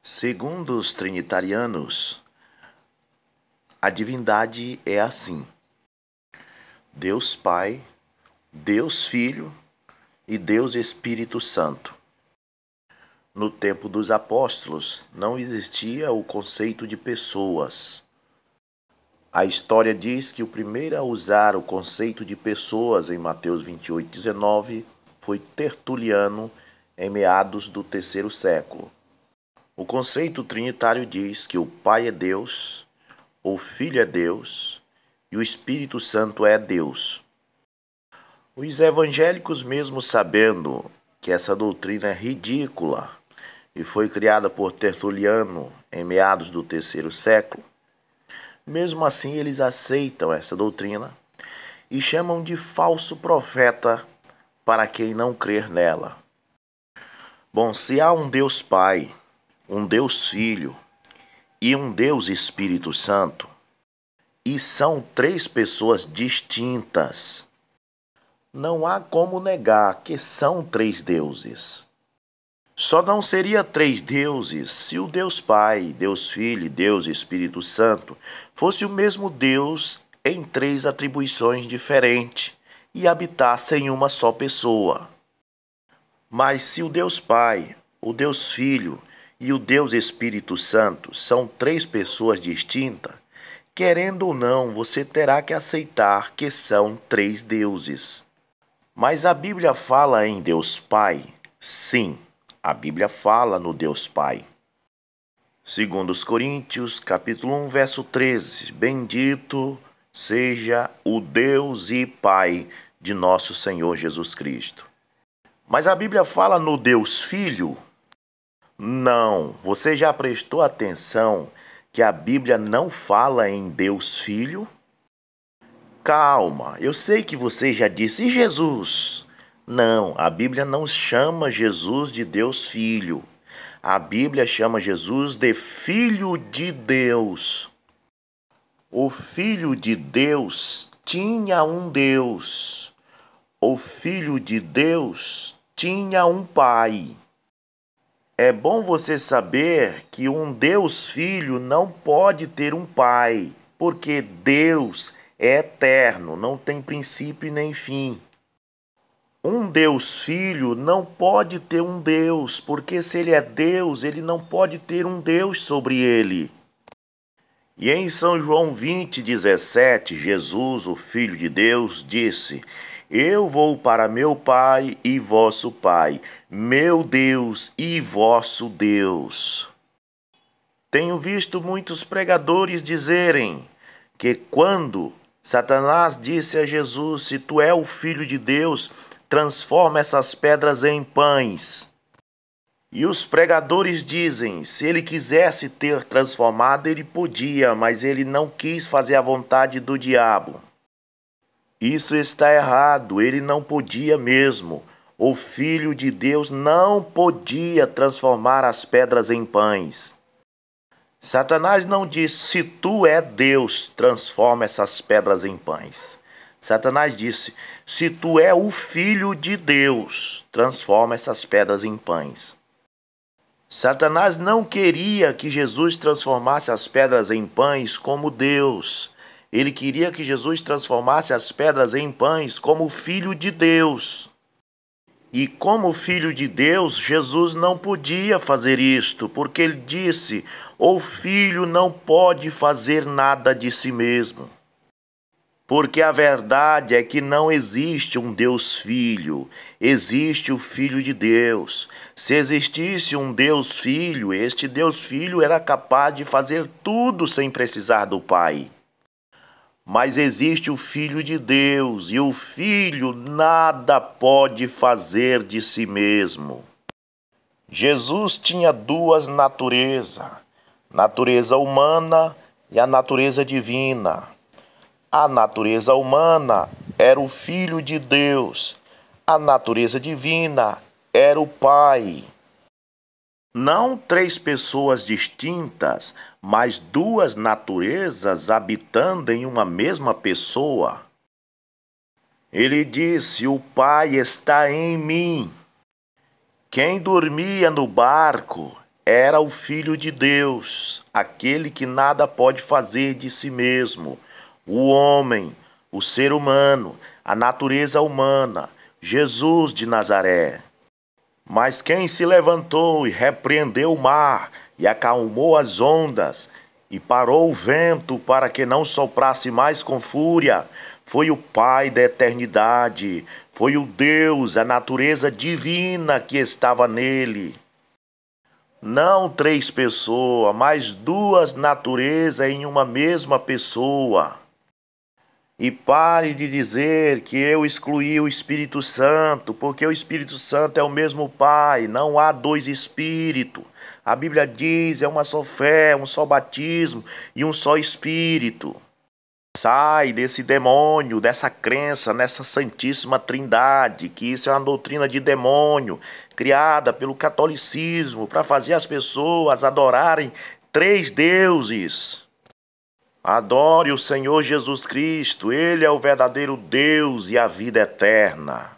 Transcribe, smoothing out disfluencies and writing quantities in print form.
Segundo os trinitarianos, a divindade é assim: Deus Pai, Deus Filho e Deus Espírito Santo. No tempo dos apóstolos, não existia o conceito de pessoas. A história diz que o primeiro a usar o conceito de pessoas em Mateus 28:19 foi Tertuliano, em meados do terceiro século. O conceito trinitário diz que o Pai é Deus, o Filho é Deus e o Espírito Santo é Deus. Os evangélicos, mesmo sabendo que essa doutrina é ridícula e foi criada por Tertuliano em meados do terceiro século, mesmo assim eles aceitam essa doutrina e chamam de falso profeta para quem não crer nela. Bom, se há um Deus Pai, um Deus Filho e um Deus Espírito Santo, e são três pessoas distintas, não há como negar que são três deuses. Só não seria três deuses se o Deus Pai, Deus Filho e Deus Espírito Santo fosse o mesmo Deus em três atribuições diferentes e habitasse em uma só pessoa. Mas se o Deus Pai, o Deus Filho e o Deus Espírito Santo são três pessoas distintas, querendo ou não, você terá que aceitar que são três deuses. Mas a Bíblia fala em Deus Pai? Sim, a Bíblia fala no Deus Pai. Segundo os Coríntios, capítulo 1, verso 13, bendito seja o Deus e Pai de nosso Senhor Jesus Cristo. Mas a Bíblia fala no Deus Filho? Não. Você já prestou atenção que a Bíblia não fala em Deus Filho? Calma, eu sei que você já disse Jesus. Não, a Bíblia não chama Jesus de Deus Filho. A Bíblia chama Jesus de Filho de Deus. O Filho de Deus tinha um Deus. O Filho de Deus tinha um Pai. É bom você saber que um Deus Filho não pode ter um Pai, porque Deus é eterno, não tem princípio nem fim. Um Deus Filho não pode ter um Deus, porque se ele é Deus, ele não pode ter um Deus sobre ele. E em São João 20:17, Jesus, o Filho de Deus, disse: Eu vou para meu Pai e vosso Pai, meu Deus e vosso Deus. Tenho visto muitos pregadores dizerem que quando Satanás disse a Jesus: Se tu é o Filho de Deus, transforma essas pedras em pães. E os pregadores dizem: se ele quisesse ter transformado, ele podia, mas ele não quis fazer a vontade do diabo. Isso está errado, ele não podia mesmo. O Filho de Deus não podia transformar as pedras em pães. Satanás não disse: se tu é Deus, transforma essas pedras em pães. Satanás disse: se tu é o Filho de Deus, transforma essas pedras em pães. Satanás não queria que Jesus transformasse as pedras em pães como Deus. Ele queria que Jesus transformasse as pedras em pães como Filho de Deus. E como Filho de Deus, Jesus não podia fazer isto, porque ele disse: o Filho não pode fazer nada de si mesmo. Porque a verdade é que não existe um Deus Filho, existe o Filho de Deus. Se existisse um Deus Filho, este Deus Filho era capaz de fazer tudo sem precisar do Pai. Mas existe o Filho de Deus, e o Filho nada pode fazer de si mesmo. Jesus tinha duas naturezas, natureza humana e a natureza divina. A natureza humana era o Filho de Deus, a natureza divina era o Pai. Não três pessoas distintas, mas duas naturezas habitando em uma mesma pessoa. Ele disse: o Pai está em mim. Quem dormia no barco era o Filho de Deus, aquele que nada pode fazer de si mesmo, o homem, o ser humano, a natureza humana, Jesus de Nazaré. Mas quem se levantou e repreendeu o mar e acalmou as ondas e parou o vento para que não soprasse mais com fúria, foi o Pai da eternidade, foi o Deus, a natureza divina que estava nele. Não três pessoas, mas duas naturezas em uma mesma pessoa. E pare de dizer que eu excluí o Espírito Santo, porque o Espírito Santo é o mesmo Pai, não há dois Espíritos. A Bíblia diz, é uma só fé, um só batismo e um só Espírito. Sai desse demônio, dessa crença nessa Santíssima Trindade, que isso é uma doutrina de demônio, criada pelo catolicismo para fazer as pessoas adorarem três deuses. Adore o Senhor Jesus Cristo, Ele é o verdadeiro Deus e a vida eterna.